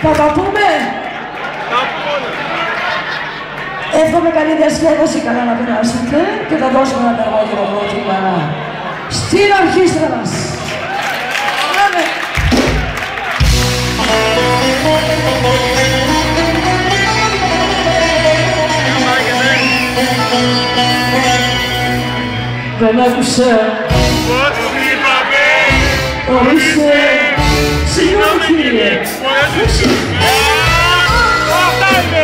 Θα τα πούμε. Εύχομαι καλή διασκέδαση, καλά να περάσετε και θα δώσουμε ένα τερβότερο πρότυπα στην ορχήστρα μας. Πάμε! Δεν άκουσα πώς είπαμε. Ορίστε. Συγγνώμη κύριε. Αυτά είναι.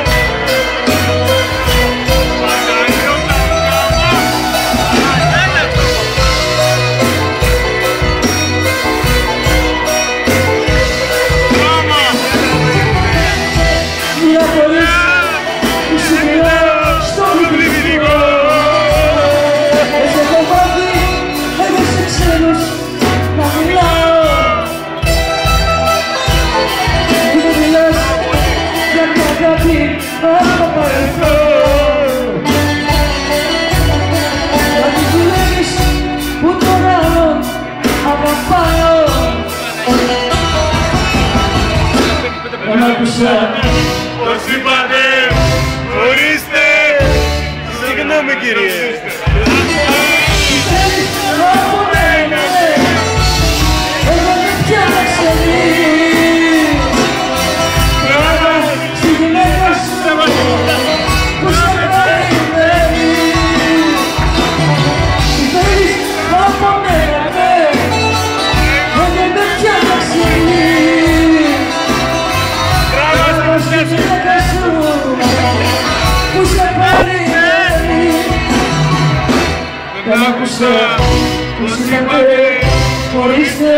Μια φορές που συμβουλάω στο πληθυντικό. Εσύ έχω μάθει εγώ σε ξένους να μιλάω. Που δεν μιλάς για μια αγάπη από το παρελθόν. Γιατί του λέγεις που τον άλλον αγαπάω. Δεν άκουσα. Πώς είπατε. Ορίστε. Συγγνώμη κύριε. Δεν άκουσα πως είπατε. Ορίστε.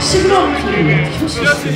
Συγγνώμη κύριε. Ποιος είστε?